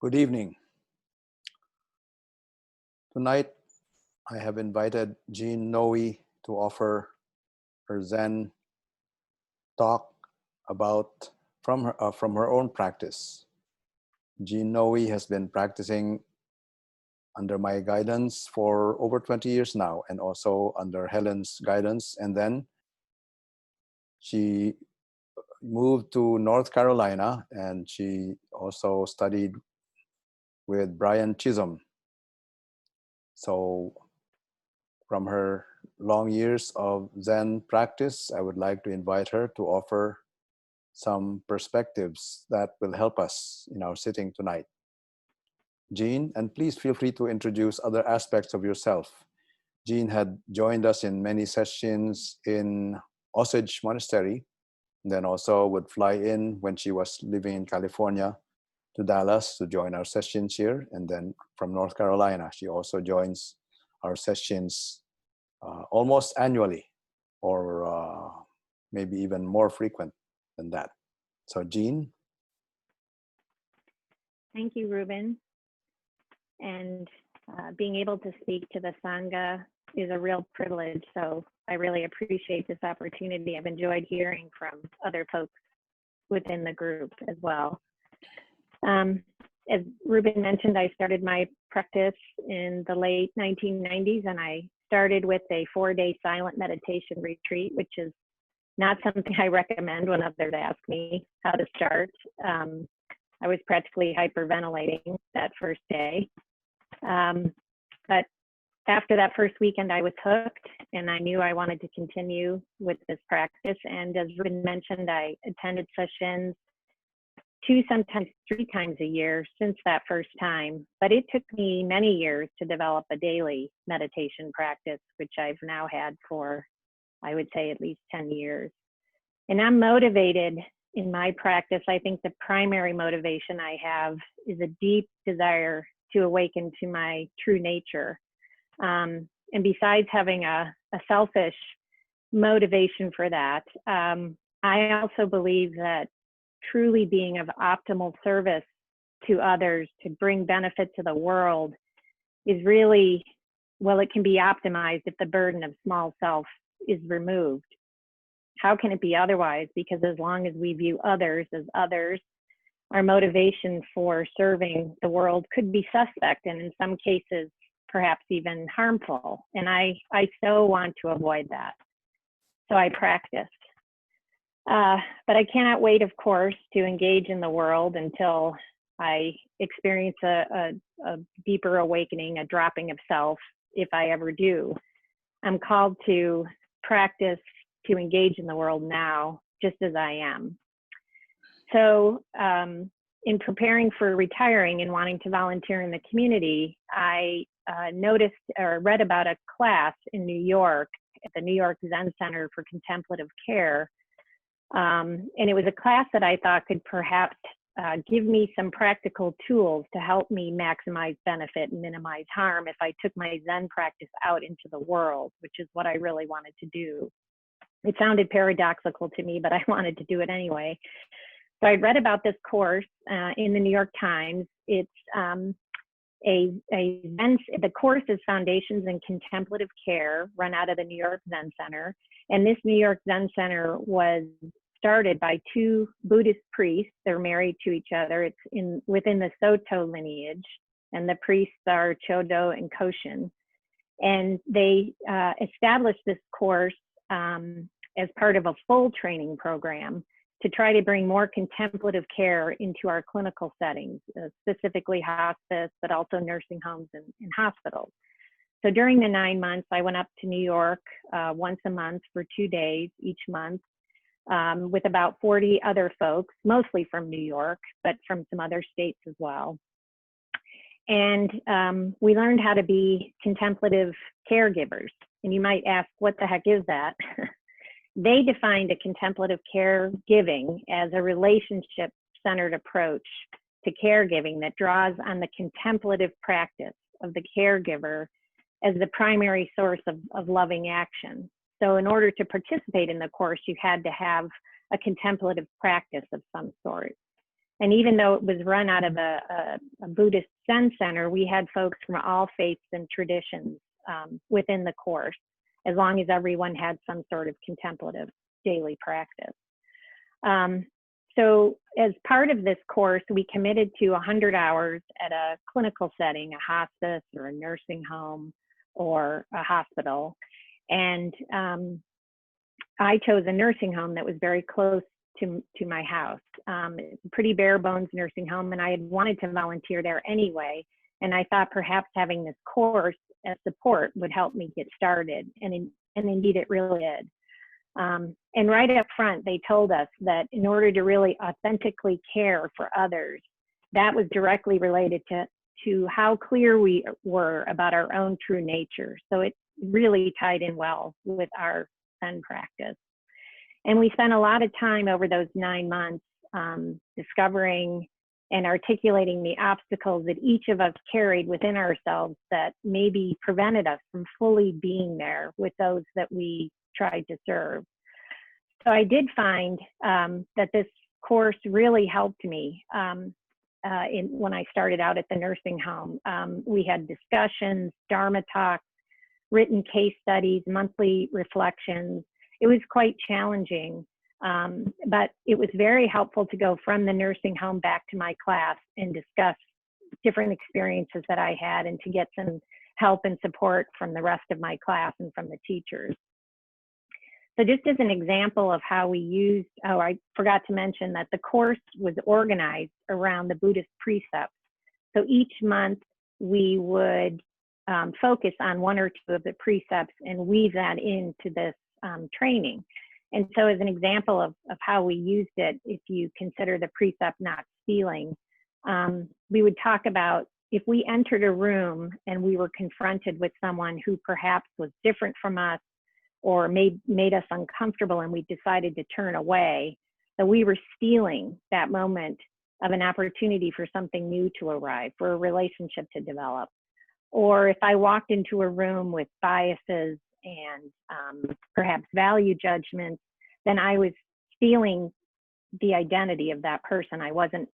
Good evening. Tonight, I have invited Jeanne Noe to offer her Zen talk about from her own practice. Jeanne Noe has been practicing under my guidance for over 20 years now, and also under Helen's guidance. And then she moved to North Carolina, and she also studied with Brian Chisholm. So from her long years of Zen practice, I would like to invite her to offer some perspectives that will help us in our sitting tonight. Jeanne, and please feel free to introduce other aspects of yourself. Jeanne had joined us in many sessions in Osage Monastery, then also would fly in when she was living in California to Dallas to join our sessions here. And then from North Carolina, she also joins our sessions almost annually, or maybe even more frequent than that. So Jeanne. Thank you, Ruben. And being able to speak to the Sangha is a real privilege. So I really appreciate this opportunity. I've enjoyed hearing from other folks within the group as well. As Ruben mentioned, I started my practice in the late 1990s, and I started with a 4-day silent meditation retreat, which is not something I recommend when others ask me how to start. I was practically hyperventilating that first day. But after that first weekend, I was hooked, and I knew I wanted to continue with this practice. And as Ruben mentioned, I attended sessions 2, sometimes 3 times a year since that first time. But it took me many years to develop a daily meditation practice, which I've now had for, I would say, at least 10 years. And I'm motivated in my practice. I think the primary motivation I have is a deep desire to awaken to my true nature. And besides having a selfish motivation for that, I also believe that truly being of optimal service to others to bring benefit to the world is really, well, it can be optimized if the burden of small self is removed. How can it be otherwise? Because as long as we view others as others, our motivation for serving the world could be suspect, and in some cases, perhaps even harmful. And I so want to avoid that. So I practice. But I cannot wait, of course, to engage in the world until I experience a deeper awakening, a dropping of self, if I ever do. I'm called to practice to engage in the world now, just as I am. So in preparing for retiring and wanting to volunteer in the community, I noticed or read about a class in New York at the New York Zen Center for Contemplative Care. And it was a class that I thought could perhaps give me some practical tools to help me maximize benefit and minimize harm if I took my Zen practice out into the world, which is what I really wanted to do. It sounded paradoxical to me, but I wanted to do it anyway. So I read about this course in the New York Times. It's the course is Foundations in Contemplative Care, run out of the New York Zen Center. And this New York Zen Center was started by 2 Buddhist priests. They're married to each other. It's within the Soto lineage, and the priests are Chodo and Koshin. And they established this course as part of a full training program to try to bring more contemplative care into our clinical settings, specifically hospice, but also nursing homes and hospitals. So during the 9 months, I went up to New York once a month for 2 days each month with about 40 other folks, mostly from New York, but from some other states as well. And we learned how to be contemplative caregivers. And you might ask, what the heck is that? They defined a contemplative caregiving as a relationship-centered approach to caregiving that draws on the contemplative practice of the caregiver as the primary source of loving action. So in order to participate in the course, you had to have a contemplative practice of some sort. And even though it was run out of a Buddhist Zen center, we had folks from all faiths and traditions within the course, as long as everyone had some sort of contemplative daily practice. So as part of this course, we committed to 100 hours at a clinical setting, a hospice or a nursing home or a hospital. And I chose a nursing home that was very close to my house. It's a pretty bare bones nursing home, and I had wanted to volunteer there anyway. And I thought perhaps having this course as support would help me get started. And indeed it really did. And right up front, they told us that in order to really authentically care for others, that was directly related to how clear we were about our own true nature. So it really tied in well with our Zen practice. And we spent a lot of time over those 9 months discovering and articulating the obstacles that each of us carried within ourselves that maybe prevented us from fully being there with those that we tried to serve. So I did find that this course really helped me when I started out at the nursing home. We had discussions, Dharma talks, written case studies, monthly reflections. It was quite challenging, but it was very helpful to go from the nursing home back to my class and discuss different experiences that I had and to get some help and support from the rest of my class and from the teachers. So just as an example of how we used, I forgot to mention that the course was organized around the Buddhist precepts. So each month we would focus on one or two of the precepts and weave that into this training. And so as an example of how we used it, if you consider the precept not stealing, we would talk about if we entered a room and we were confronted with someone who perhaps was different from us or made us uncomfortable and we decided to turn away, that we were stealing that moment of an opportunity for something new to arrive, for a relationship to develop. Or if I walked into a room with biases and perhaps value judgments, then I was stealing the identity of that person. I wasn't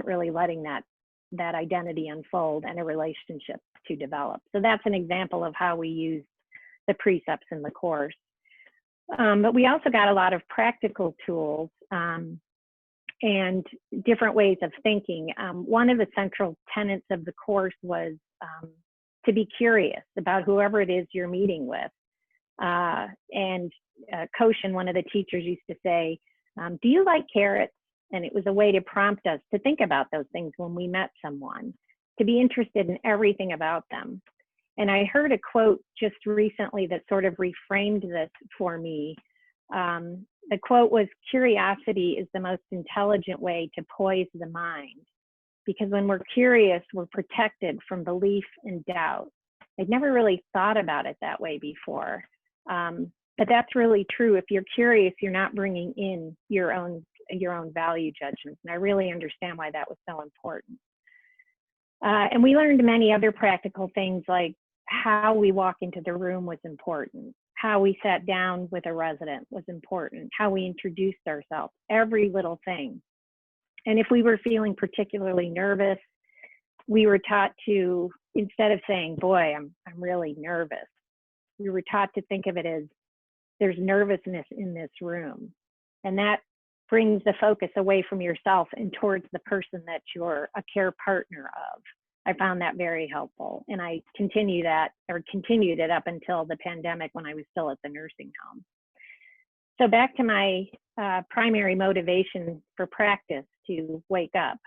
really letting that identity unfold and a relationship to develop. So that's an example of how we use the precepts in the course. But we also got a lot of practical tools and different ways of thinking. One of the central tenets of the course was to be curious about whoever it is you're meeting with. And Koshin, one of the teachers, used to say, do you like carrots? And it was a way to prompt us to think about those things when we met someone, to be interested in everything about them. And I heard a quote just recently that sort of reframed this for me. The quote was, curiosity is the most intelligent way to poise the mind. Because when we're curious, we're protected from belief and doubt. I'd never really thought about it that way before. But that's really true. If you're curious, you're not bringing in your own value judgments. And I really understand why that was so important. And we learned many other practical things, like how we walk into the room was important. How we sat down with a resident was important. How we introduced ourselves, every little thing. And if we were feeling particularly nervous, we were taught to, instead of saying, boy, I'm really nervous, we were taught to think of it as, there's nervousness in this room. And that brings the focus away from yourself and towards the person that you're a care partner of. I found that very helpful. And I continued it up until the pandemic when I was still at the nursing home. So back to my primary motivation for practice, to wake up.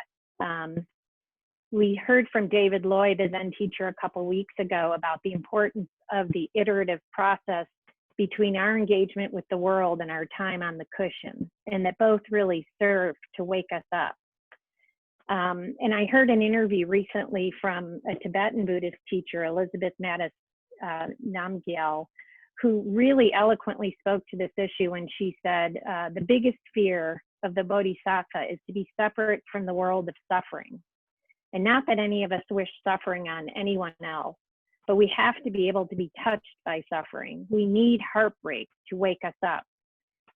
We heard from David Lloyd, the Zen teacher, a couple weeks ago about the importance of the iterative process between our engagement with the world and our time on the cushion, and that both really serve to wake us up. And I heard an interview recently from a Tibetan Buddhist teacher, Elizabeth Mattis Namgyal, who really eloquently spoke to this issue when she said, the biggest fear of the Bodhisattva is to be separate from the world of suffering. And not that any of us wish suffering on anyone else, but we have to be able to be touched by suffering. We need heartbreak to wake us up,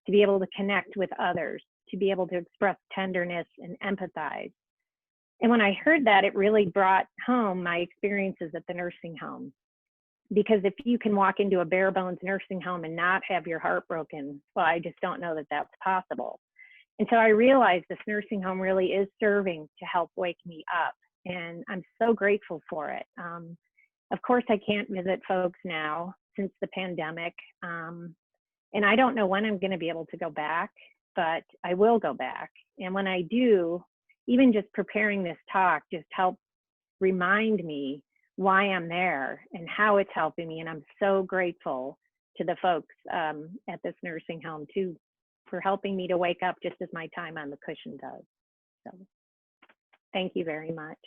to be able to connect with others, to be able to express tenderness and empathize. And when I heard that, it really brought home my experiences at the nursing home. Because if you can walk into a bare bones nursing home and not have your heart broken, well, I just don't know that that's possible. And so I realized this nursing home really is serving to help wake me up. And I'm so grateful for it. Of course, I can't visit folks now since the pandemic. And I don't know when I'm going to be able to go back, but I will go back. And when I do, even just preparing this talk just helps remind me why I'm there and how it's helping me. And I'm so grateful to the folks at this nursing home too for helping me to wake up just as my time on the cushion does. So thank you very much.